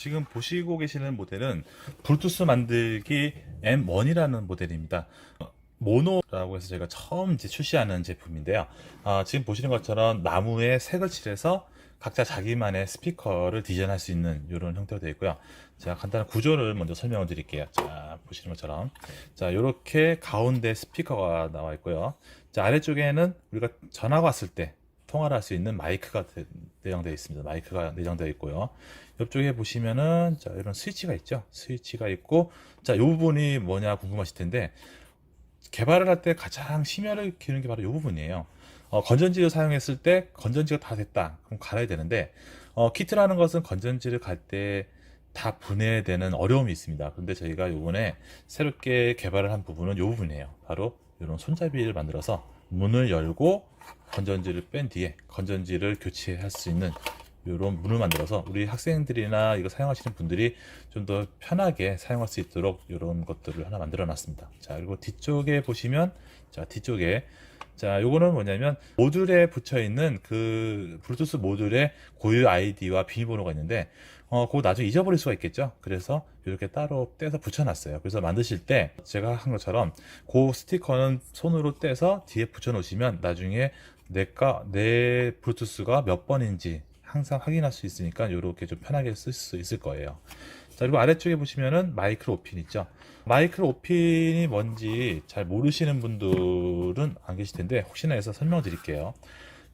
지금 보시고 계시는 모델은 블루투스 만들기 M1이라는 모델입니다. 모노라고 해서 저희가 처음 이제 출시하는 제품인데요. 지금 보시는 것처럼 나무에 색을 칠해서 각자 자기만의 스피커를 디자인할 수 있는 이런 형태로 되어 있고요. 자, 간단한 구조를 먼저 설명을 드릴게요. 자, 보시는 것처럼. 자, 이렇게 가운데 스피커가 나와 있고요. 자, 아래쪽에는 우리가 전화가 왔을 때 통화를 할 수 있는 마이크가 내장되어 있습니다. 마이크가 내장되어 있고요. 옆쪽에 보시면은 자, 이런 스위치가 있죠. 스위치가 있고, 자, 이 부분이 뭐냐 궁금하실 텐데, 개발을 할 때 가장 심혈을 기울이는 게 바로 이 부분이에요. 건전지를 사용했을 때 건전지가 다 됐다. 그럼 갈아야 되는데, 키트라는 것은 건전지를 갈 때 다 분해되는 어려움이 있습니다. 그런데 저희가 이번에 새롭게 개발을 한 부분은 이 부분이에요. 바로 이런 손잡이를 만들어서 문을 열고 건전지를 뺀 뒤에 건전지를 교체할 수 있는 이런 문을 만들어서 우리 학생들이나 이거 사용하시는 분들이 좀 더 편하게 사용할 수 있도록 이런 것들을 하나 만들어 놨습니다. 자, 그리고 뒤쪽에 보시면, 자, 뒤쪽에, 자, 요거는 뭐냐면 모듈에 붙여 있는 그 블루투스 모듈에 고유 아이디와 비밀번호가 있는데, 그거 나중에 잊어버릴 수가 있겠죠. 그래서 이렇게 따로 떼서 붙여놨어요. 그래서 만드실 때 제가 한 것처럼 그 스티커는 손으로 떼서 뒤에 붙여 놓으시면 나중에 내 블루투스가 몇 번인지 항상 확인할 수 있으니까 이렇게 좀 편하게 쓸 수 있을 거예요. 자, 그리고 아래쪽에 보시면은 마이크로 오핀 있죠. 마이크로 오핀이 뭔지 잘 모르시는 분들은 안 계실 텐데 혹시나 해서 설명드릴게요.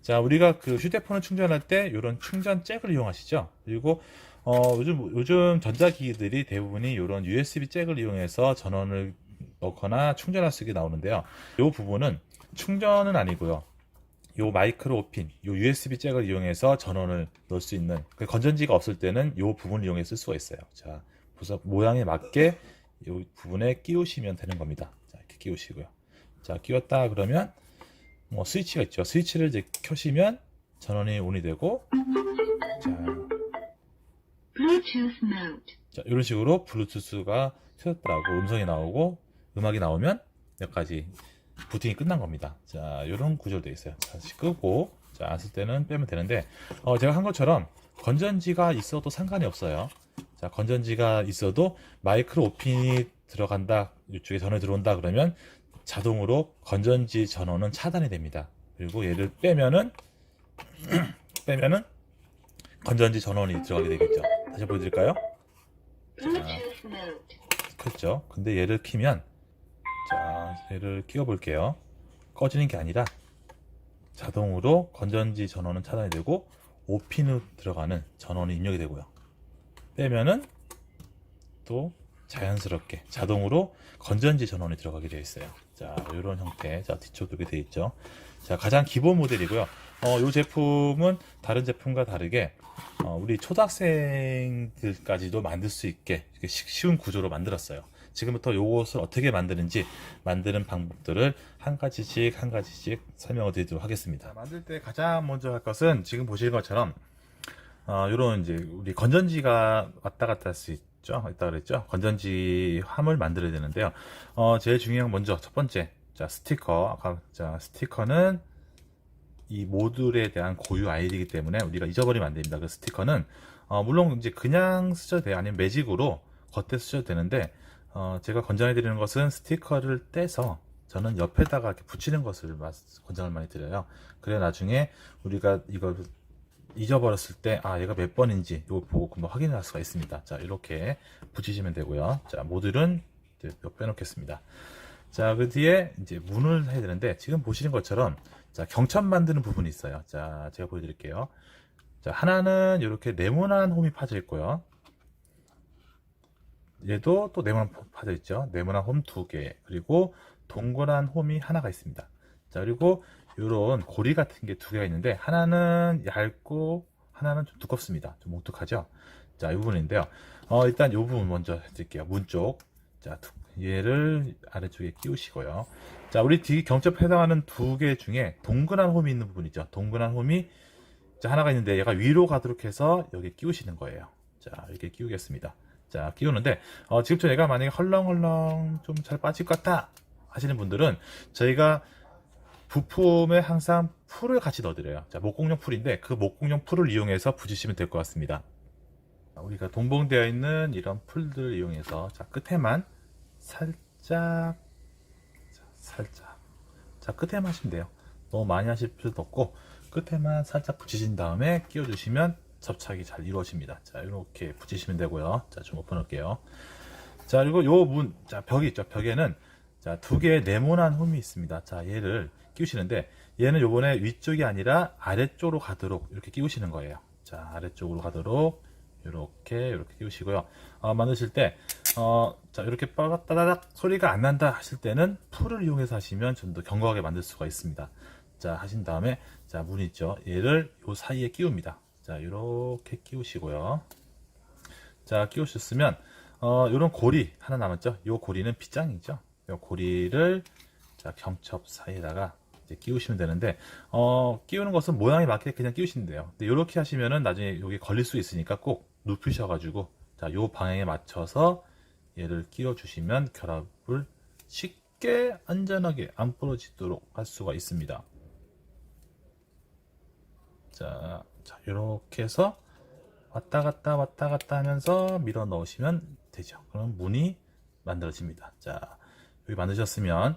자, 우리가 그 휴대폰을 충전할 때 이런 충전 잭을 이용하시죠. 그리고 요즘 전자기기들이 대부분이 이런 USB 잭을 이용해서 전원을 넣거나 충전할 수 있게 나오는데요. 이 부분은 충전은 아니고요. 요 마이크로 오핀, 요 USB 잭을 이용해서 전원을 넣을 수 있는, 건전지가 없을 때는 요 부분을 이용해 쓸 수가 있어요. 자, 그래서 모양에 맞게 요 부분에 끼우시면 되는 겁니다. 자, 이렇게 끼우시고요. 자, 끼웠다 그러면 뭐 스위치가 있죠. 스위치를 이제 켜시면 전원이 온이 되고, 자, 이런 식으로 블루투스가 켜졌더라고 음성이 나오고 음악이 나오면 여기까지 부팅이 끝난 겁니다. 자, 이런 구조로 되어 있어요. 다시 끄고, 자, 안 쓸 때는 빼면 되는데, 제가 한 것처럼 건전지가 있어도 상관이 없어요. 자, 건전지가 있어도 마이크로 오핀이 들어간다, 이쪽에 전원이 들어온다 그러면 자동으로 건전지 전원은 차단이 됩니다. 그리고 얘를 빼면은 건전지 전원이 들어가게 되겠죠. 다시 보여드릴까요? 자, 켰죠. 근데 얘를 키면, 자, 얘를 끼워 볼게요. 꺼지는 게 아니라 자동으로 건전지 전원은 차단이 되고 오핀으로 들어가는 전원이 입력이 되고요. 빼면은 또 자연스럽게 자동으로 건전지 전원이 들어가게 되어 있어요. 자, 이런 형태. 자, 뒤쪽도 이렇게 되어 있죠. 자, 가장 기본 모델이고요. 이 제품은 다른 제품과 다르게 우리 초등학생들까지도 만들 수 있게 쉬운 구조로 만들었어요. 지금부터 이것을 어떻게 만드는지 만드는 방법들을 한 가지씩 설명을 드리도록 하겠습니다. 만들 때 가장 먼저 할 것은 지금 보시는 것처럼 이런 이제 우리 건전지가 왔다 갔다 할 수 있죠. 있다 그랬죠. 건전지 함을 만들어야 되는데요. 제일 중요한 먼저 첫 번째, 자, 스티커. 자, 스티커는 이 모듈에 대한 고유 아이디이기 때문에 우리가 잊어버리면 안 됩니다. 그 스티커는 물론 이제 그냥 쓰셔도 돼요. 아니면 매직으로 겉에 쓰셔도 되는데 제가 권장해 드리는 것은 스티커를 떼서 저는 옆에다가 이렇게 붙이는 것을 권장을 많이 드려요. 그래 나중에 우리가 이걸 잊어버렸을 때 얘가 몇 번인지 이거 보고 금방 확인할 수가 있습니다. 자, 이렇게 붙이시면 되고요. 자, 모듈은 이제 빼놓겠습니다. 자, 그 뒤에 이제 문을 해야 되는데 지금 보시는 것처럼 자, 경첩 만드는 부분이 있어요. 자, 제가 보여드릴게요. 자, 하나는 이렇게 네모난 홈이 파져 있고요. 얘도 또 네모난 홈 파져 있죠. 네모난 홈 2개, 그리고 동그란 홈이 하나가 있습니다. 자, 그리고 이런 고리 같은 게 2개가 있는데 하나는 얇고 하나는 좀 두껍습니다. 좀 뭉툭하죠. 자, 이 부분인데요. 일단 이 부분 먼저 해드릴게요. 문 쪽. 자, 얘를 아래쪽에 끼우시고요. 자, 우리 뒤 경첩 해당하는 2개 중에 동그란 홈이 있는 부분이죠. 동그란 홈이 자, 하나가 있는데 얘가 위로 가도록 해서 여기 끼우시는 거예요. 자, 이렇게 끼우겠습니다. 자, 끼우는데 지금부터 얘가 만약에 헐렁헐렁 좀 잘 빠질 것 같다 하시는 분들은 저희가 부품에 항상 풀을 같이 넣어드려요. 자, 목공용 풀인데 그 목공용 풀을 이용해서 붙이시면 될 것 같습니다. 우리가 동봉되어 있는 이런 풀들을 이용해서 자, 끝에만 살짝 자, 끝에만 하시면 돼요. 너무 많이 하실 필요도 없고 끝에만 살짝 붙이신 다음에 끼워주시면 접착이 잘 이루어집니다. 자, 이렇게 붙이시면 되고요. 자, 좀 오픈 할게요. 자, 그리고 요 문, 자, 벽이 있죠. 벽에는 자, 두 개의 네모난 홈이 있습니다. 자, 얘를 끼우시는데 얘는 요번에 위쪽이 아니라 아래쪽으로 가도록 이렇게 끼우시는 거예요. 자, 아래쪽으로 가도록 이렇게 끼우시고요. 만드실 때 자, 이렇게 따다닥 소리가 안 난다 하실 때는 풀을 이용해서 하시면 좀 더 견고하게 만들 수가 있습니다. 자, 하신 다음에 자, 문 있죠. 얘를 요 사이에 끼웁니다. 자, 이렇게 끼우시고요. 자, 끼우셨으면 요런 고리 하나 남았죠. 요 고리는 빗장이죠. 요 고리를 자, 경첩 사이에다가 이제 끼우시면 되는데 끼우는 것은 모양에 맞게 그냥 끼우시면 돼요. 근데 이렇게 하시면은 나중에 여기 걸릴 수 있으니까 꼭 눕히셔가지고 자, 요 방향에 맞춰서 얘를 끼워 주시면 결합을 쉽게 안전하게 안 부러지도록 할 수가 있습니다. 자, 이렇게 해서 왔다 갔다 하면서 밀어 넣으시면 되죠. 그럼 문이 만들어집니다. 자, 여기 만드셨으면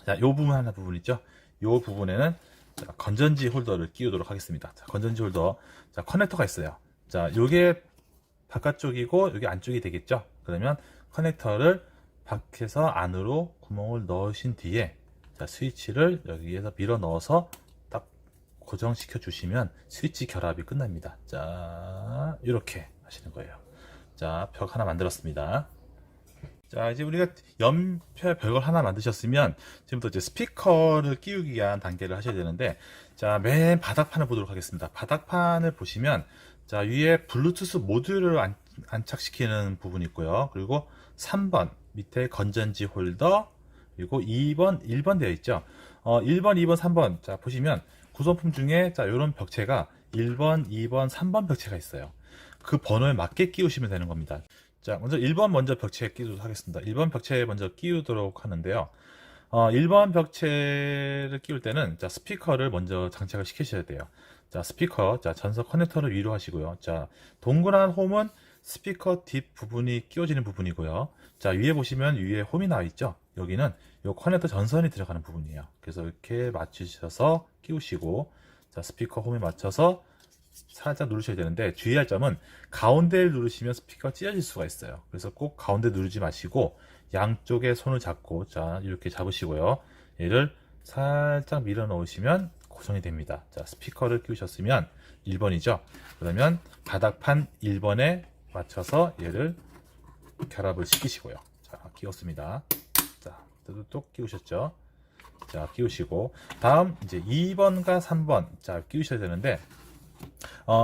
자, 요 부분 하나 부분 있죠. 요 부분에는 자, 건전지 홀더를 끼우도록 하겠습니다. 자, 건전지 홀더 자, 커넥터가 있어요. 자, 요게 바깥쪽이고 여기 안쪽이 되겠죠. 그러면 커넥터를 밖에서 안으로 구멍을 넣으신 뒤에 자, 스위치를 여기에서 밀어 넣어서 딱 고정시켜 주시면 스위치 결합이 끝납니다. 자, 이렇게 하시는 거예요. 자, 벽 하나 만들었습니다. 자, 이제 우리가 연필 벽을 하나 만드셨으면 지금부터 이제 스피커를 끼우기 위한 단계를 하셔야 되는데 자, 맨 바닥판을 보도록 하겠습니다. 바닥판을 보시면 자, 위에 블루투스 모듈을 안착시키는 부분이 있고요. 그리고 3번 밑에 건전지 홀더 그리고 2번, 1번 되어 있죠. 1번, 2번, 3번 자, 보시면 구성품 중에 자, 이런 벽체가 1번, 2번, 3번 벽체가 있어요. 그 번호에 맞게 끼우시면 되는 겁니다. 자, 먼저 1번 먼저 벽체에 끼우도록 하겠습니다. 1번 벽체에 먼저 끼우도록 하는데요. 1번 벽체를 끼울 때는 자, 스피커를 먼저 장착을 시키셔야 돼요. 자, 스피커, 자, 전선 커넥터를 위로 하시고요. 자, 동그란 홈은 스피커 뒷 부분이 끼워지는 부분이고요. 자, 위에 보시면 위에 홈이 나와 있죠. 여기는 요 커넥터 전선이 들어가는 부분이에요. 그래서 이렇게 맞추셔서 끼우시고 자, 스피커 홈에 맞춰서 살짝 누르셔야 되는데 주의할 점은 가운데를 누르시면 스피커가 찢어질 수가 있어요. 그래서 꼭 가운데 누르지 마시고 양쪽에 손을 잡고 자, 이렇게 잡으시고요. 얘를 살짝 밀어 넣으시면 고정이 됩니다. 자, 스피커를 끼우셨으면 1번이죠. 그러면 바닥판 1번에 맞춰서 얘를 결합을 시키시고요. 자, 끼웠습니다. 자, 또 끼우셨죠. 자, 끼우시고 다음 이제 2번과 3번 자, 끼우셔야 되는데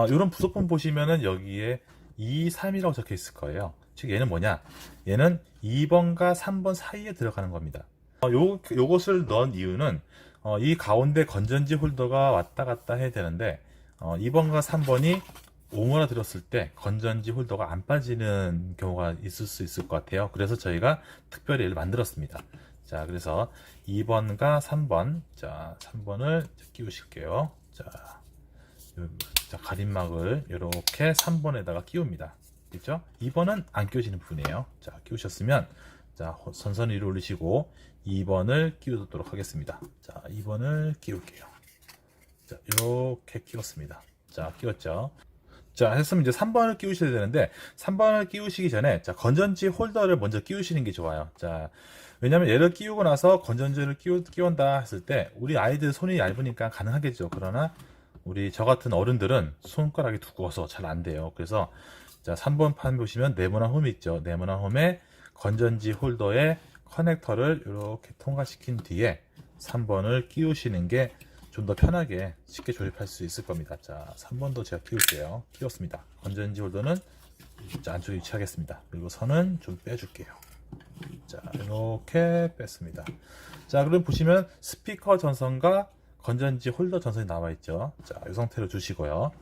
이런 부속품 보시면은 여기에 2, 3이라고 적혀 있을 거예요. 즉 얘는 뭐냐? 얘는 2번과 3번 사이에 들어가는 겁니다. 요것을 넣은 이유는 이 가운데 건전지 홀더가 왔다 갔다 해야 되는데 2번과 3번이 오므라들었을 때 건전지 홀더가 안 빠지는 경우가 있을 수 있을 것 같아요. 그래서 저희가 특별히 얘를 만들었습니다. 자, 그래서 2번과 3번 자, 3번을 끼우실게요. 자, 가림막을 이렇게 3번에다가 끼웁니다. 그렇죠? 2번은 안 끼워지는 부분이에요. 자, 끼우셨으면 자, 선선 위로 올리시고 2번을 끼우도록 하겠습니다. 자, 2번을 끼울게요. 자, 이렇게 끼웠습니다. 자, 끼웠죠? 자, 했으면 이제 3번을 끼우셔야 되는데 3번을 끼우시기 전에 자, 건전지 홀더를 먼저 끼우시는 게 좋아요. 자, 왜냐면 얘를 끼우고 나서 건전지를 끼운다 했을 때 우리 아이들 손이 얇으니까 가능하겠죠. 그러나 우리 저 같은 어른들은 손가락이 두꺼워서 잘 안 돼요. 그래서 자, 3번 판 보시면 네모난 홈이 있죠. 네모난 홈에 건전지 홀더에 커넥터를 이렇게 통과시킨 뒤에 3번을 끼우시는 게 좀 더 편하게 쉽게 조립할 수 있을 겁니다. 자, 3번도 제가 끼울게요. 끼웠습니다. 건전지 홀더는 안쪽에 위치하겠습니다. 그리고 선은 좀 빼줄게요. 자, 이렇게 뺐습니다. 자, 그럼 보시면 스피커 전선과 건전지 홀더 전선이 나와 있죠. 자, 이 상태로 두시고요.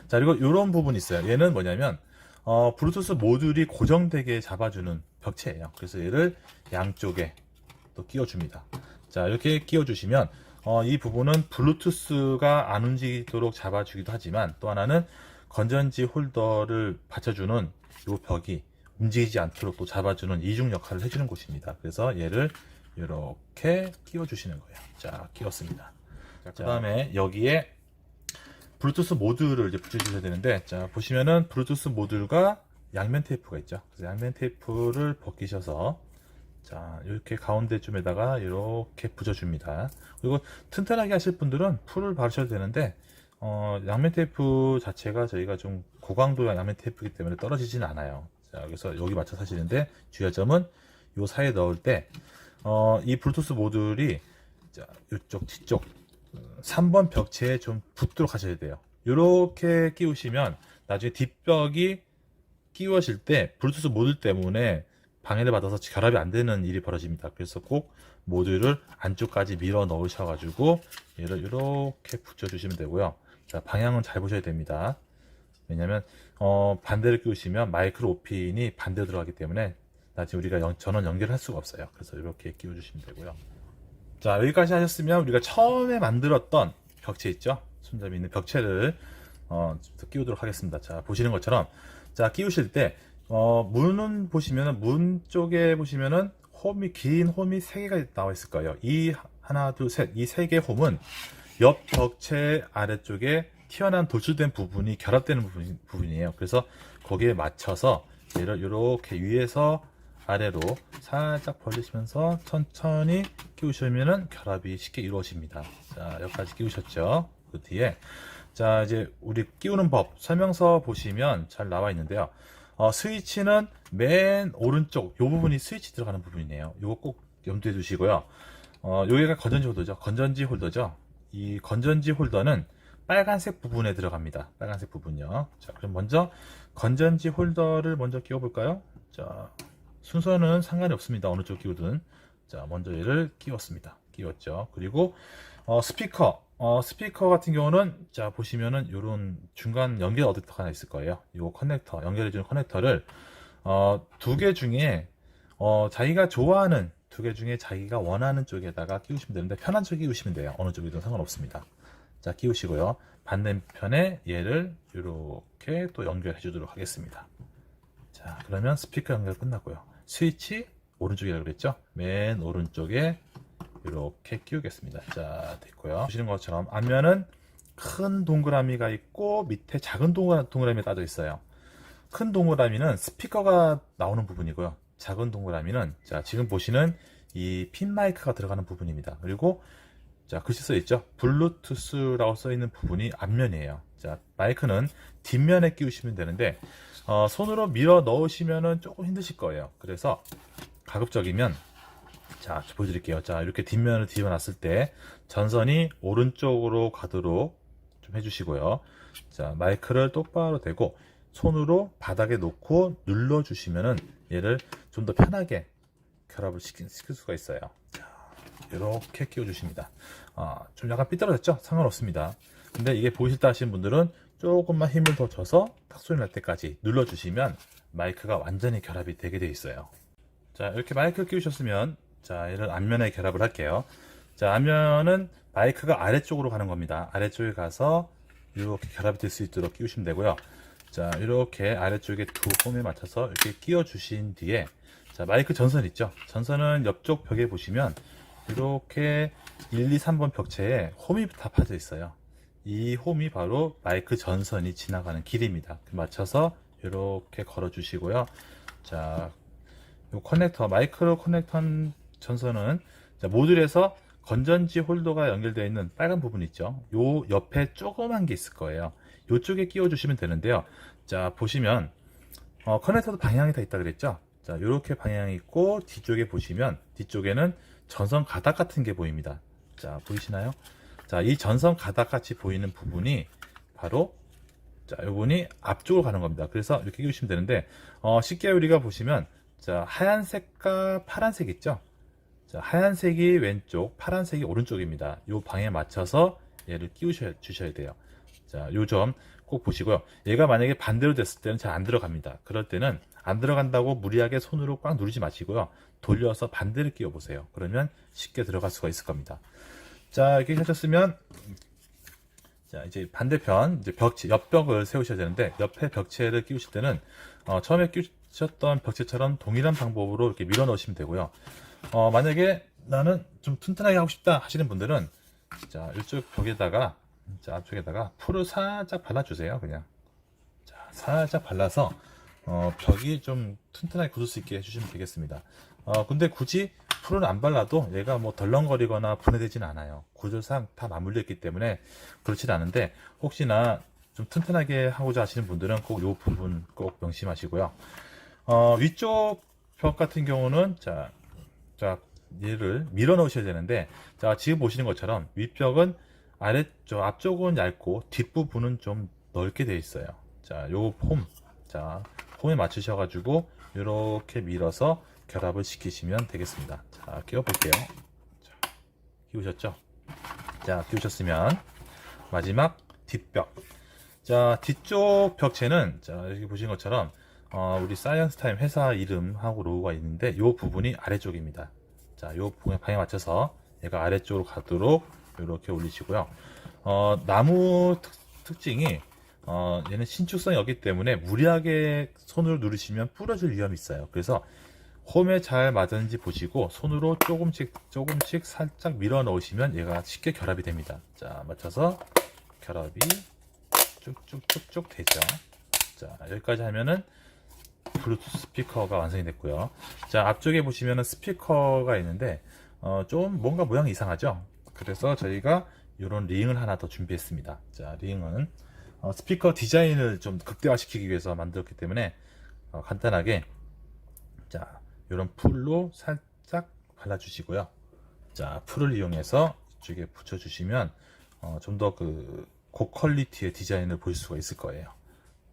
자, 그리고 이런 부분이 있어요. 얘는 뭐냐면 블루투스 모듈이 고정되게 잡아주는 벽체예요. 그래서 얘를 양쪽에 또 끼워줍니다. 자, 이렇게 끼워주시면 이 부분은 블루투스가 안 움직이도록 잡아주기도 하지만 또 하나는 건전지 홀더를 받쳐주는 이 벽이 움직이지 않도록 또 잡아주는 이중 역할을 해주는 곳입니다. 그래서 얘를 이렇게 끼워 주시는 거예요. 자, 끼웠습니다. 그 다음에 여기에 블루투스 모듈을 이제 붙여주셔야 되는데, 자, 보시면은 블루투스 모듈과 양면 테이프가 있죠. 그래서 양면 테이프를 벗기셔서, 자, 이렇게 가운데쯤에다가 이렇게 붙여줍니다. 그리고 튼튼하게 하실 분들은 풀을 바르셔도 되는데, 양면 테이프 자체가 저희가 좀 고강도 양면 테이프이기 때문에 떨어지진 않아요. 자, 그래서 여기 맞춰서 하시는데, 주의할 점은 요 사이에 넣을 때, 이 블루투스 모듈이, 자, 이쪽, 뒤쪽, 3번 벽체에 좀 붙도록 하셔야 돼요. 이렇게 끼우시면 나중에 뒷벽이 끼워질 때 블루투스 모듈 때문에 방해를 받아서 결합이 안 되는 일이 벌어집니다. 그래서 꼭 모듈을 안쪽까지 밀어 넣으셔가지고 얘를 이렇게 붙여주시면 되고요. 자, 방향은 잘 보셔야 됩니다. 왜냐면 반대로 끼우시면 마이크로 오핀이 반대로 들어가기 때문에 나중에 우리가 전원 연결할 수가 없어요. 그래서 이렇게 끼워주시면 되고요. 자, 여기까지 하셨으면 우리가 처음에 만들었던 벽체 있죠? 손잡이 있는 벽체를 끼우도록 하겠습니다. 자, 보시는 것처럼, 자, 끼우실 때 문은 보시면은, 문 쪽에 보시면은 긴 홈이 3개가 나와 있을 거예요. 이 하나, 둘, 셋, 이 3개 홈은 옆 벽체 아래쪽에 튀어나온 돌출된 부분이 결합되는 부분이에요. 그래서 거기에 맞춰서 얘를 이렇게 위에서 아래로 살짝 벌리시면서 천천히 끼우시면은 결합이 쉽게 이루어집니다. 자, 여기까지 끼우셨죠? 그 뒤에, 자, 이제 우리 끼우는 법 설명서 보시면 잘 나와 있는데요. 스위치는 맨 오른쪽 요 부분이 스위치 들어가는 부분이네요. 요거 꼭 염두에 두시고요. 여기가 건전지 홀더죠. 건전지 홀더죠. 이 건전지 홀더는 빨간색 부분에 들어갑니다. 빨간색 부분요. 자, 그럼 먼저 건전지 홀더를 먼저 끼워 볼까요? 자, 순서는 상관이 없습니다. 어느 쪽 끼우든. 자, 먼저 얘를 끼웠습니다. 끼웠죠. 그리고 스피커 같은 경우는, 자, 보시면은 요런 중간 연결 어댑터가 하나 있을 거예요. 요 커넥터, 연결해주는 커넥터를 2개 중에 자기가 좋아하는 2개 중에 자기가 원하는 쪽에다가 끼우시면 되는데, 편한 쪽에 끼우시면 돼요. 어느 쪽이든 상관없습니다. 자, 끼우시고요. 반대편에 얘를 이렇게 또 연결해 주도록 하겠습니다. 자, 그러면 스피커 연결 끝났고요. 스위치 오른쪽이라고 그랬죠? 맨 오른쪽에 이렇게 끼우겠습니다. 자, 됐고요. 보시는 것처럼 앞면은 큰 동그라미가 있고 밑에 작은 동그라미가 따져 있어요. 큰 동그라미는 스피커가 나오는 부분이고요. 작은 동그라미는, 자, 지금 보시는 이 핀 마이크가 들어가는 부분입니다. 그리고, 자, 글씨 써 있죠? 블루투스라고 써 있는 부분이 앞면이에요. 자, 마이크는 뒷면에 끼우시면 되는데, 손으로 밀어 넣으시면은 조금 힘드실 거예요. 그래서 가급적이면, 자, 보여드릴게요. 자, 이렇게 뒷면을 뒤집어놨을 때 전선이 오른쪽으로 가도록 좀 해주시고요. 자, 마이크를 똑바로 대고 손으로 바닥에 놓고 눌러주시면은 얘를 좀 더 편하게 결합을 시킬 수가 있어요. 자, 이렇게 끼워주십니다. 좀 약간 삐뚤어졌죠? 상관없습니다. 근데 이게 보이실다 하시는 분들은 조금만 힘을 더 줘서 탁 소리 날 때까지 눌러주시면 마이크가 완전히 결합이 되게 돼 있어요. 자, 이렇게 마이크를 끼우셨으면, 자, 얘를 앞면에 결합을 할게요. 자, 앞면은 마이크가 아래쪽으로 가는 겁니다. 아래쪽에 가서 이렇게 결합이 될 수 있도록 끼우시면 되고요. 자, 이렇게 아래쪽에 2홈에 맞춰서 이렇게 끼워 주신 뒤에, 자, 마이크 전선 있죠? 전선은 옆쪽 벽에 보시면 이렇게 1, 2, 3번 벽체에 홈이 다 파져 있어요. 이 홈이 바로 마이크 전선이 지나가는 길입니다. 맞춰서 이렇게 걸어 주시고요. 자, 요 커넥터, 마이크로 커넥터 전선은, 자, 모듈에서 건전지 홀더가 연결되어 있는 빨간 부분 있죠? 요 옆에 조그만 게 있을 거예요. 요쪽에 끼워 주시면 되는데요. 자, 보시면 커넥터도 방향이 다 있다 그랬죠? 자, 요렇게 방향이 있고 뒤쪽에 보시면, 뒤쪽에는 전선 가닥 같은 게 보입니다. 자, 보이시나요? 자, 이 전선 가닥 같이 보이는 부분이 바로, 자, 요분이 앞쪽으로 가는 겁니다. 그래서 이렇게 끼우시면 되는데, 쉽게 우리가 보시면, 자, 하얀색과 파란색 있죠? 자, 하얀색이 왼쪽, 파란색이 오른쪽입니다. 요 방에 맞춰서 얘를 주셔야 돼요. 자, 요 점 꼭 보시고요. 얘가 만약에 반대로 됐을 때는 잘 안 들어갑니다. 그럴 때는 안 들어간다고 무리하게 손으로 꽉 누르지 마시고요. 돌려서 반대로 끼워 보세요. 그러면 쉽게 들어갈 수가 있을 겁니다. 자, 이렇게 하셨으면, 자, 이제 반대편, 이제 벽체, 옆벽을 세우셔야 되는데, 옆에 벽체를 끼우실 때는, 처음에 끼우셨던 벽체처럼 동일한 방법으로 이렇게 밀어 넣으시면 되고요. 만약에 나는 좀 튼튼하게 하고 싶다 하시는 분들은, 자, 이쪽 벽에다가, 자, 앞쪽에다가 풀을 살짝 발라주세요, 그냥. 자, 살짝 발라서, 벽이 좀 튼튼하게 굳을 수 있게 해주시면 되겠습니다. 근데 굳이 풀은 안 발라도 얘가 뭐 덜렁거리거나 분해되지는 않아요. 구조상 다 맞물려 있기 때문에 그렇진 않은데, 혹시나 좀 튼튼하게 하고자 하시는 분들은 꼭 이 부분 꼭 명심하시고요. 위쪽 벽 같은 경우는, 자, 얘를 밀어 넣으셔야 되는데, 자, 지금 보시는 것처럼 윗벽은 아래쪽, 앞쪽은 얇고 뒷부분은 좀 넓게 되어 있어요. 자, 요 폼. 자, 폼에 맞추셔가지고 이렇게 밀어서 결합을 시키시면 되겠습니다. 자, 끼워 볼게요. 자, 끼우셨죠? 자, 끼우셨으면 마지막 뒷벽. 자, 뒤쪽 벽체는, 자, 여기 보시는 것처럼 우리 사이언스타임 회사 이름하고 로고가 있는데, 이 부분이 아래쪽입니다. 자, 이 방에 맞춰서 얘가 아래쪽으로 가도록 이렇게 올리시고요. 나무 특징이, 얘는 신축성이 없기 때문에 무리하게 손으로 누르시면 부러질 위험이 있어요. 그래서 홈에 잘 맞았는지 보시고 손으로 조금씩 살짝 밀어 넣으시면 얘가 쉽게 결합이 됩니다. 자, 맞춰서 결합이 쭉쭉쭉쭉 되죠. 자, 여기까지 하면은 블루투스 스피커가 완성이 됐고요. 자, 앞쪽에 보시면은 스피커가 있는데, 좀 뭔가 모양이 이상하죠? 그래서 저희가 이런 링을 하나 더 준비했습니다. 자, 링은 스피커 디자인을 좀 극대화시키기 위해서 만들었기 때문에, 간단하게, 자, 이런 풀로 살짝 발라주시고요. 자, 풀을 이용해서 이쪽에 붙여주시면 좀 더 그 고퀄리티의 디자인을 볼 수가 있을 거예요.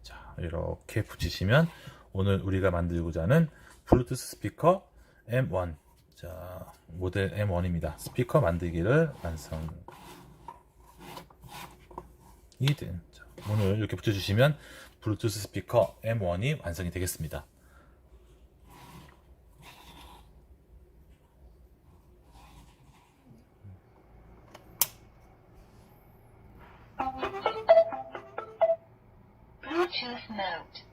자, 이렇게 붙이시면 오늘 우리가 만들고자 하는 블루투스 스피커 M1, 자, 모델 M1입니다. 스피커 만들기를 완성이 된, 자, 오늘 이렇게 붙여주시면 블루투스 스피커 M1이 완성이 되겠습니다. Bluetooth mode.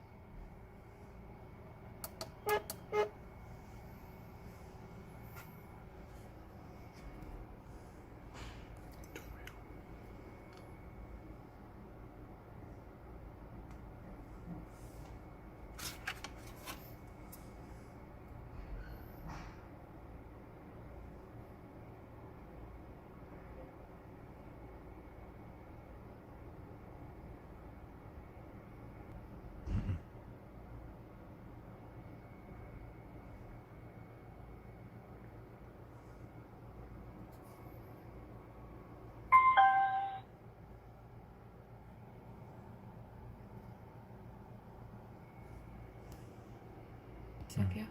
시작해요?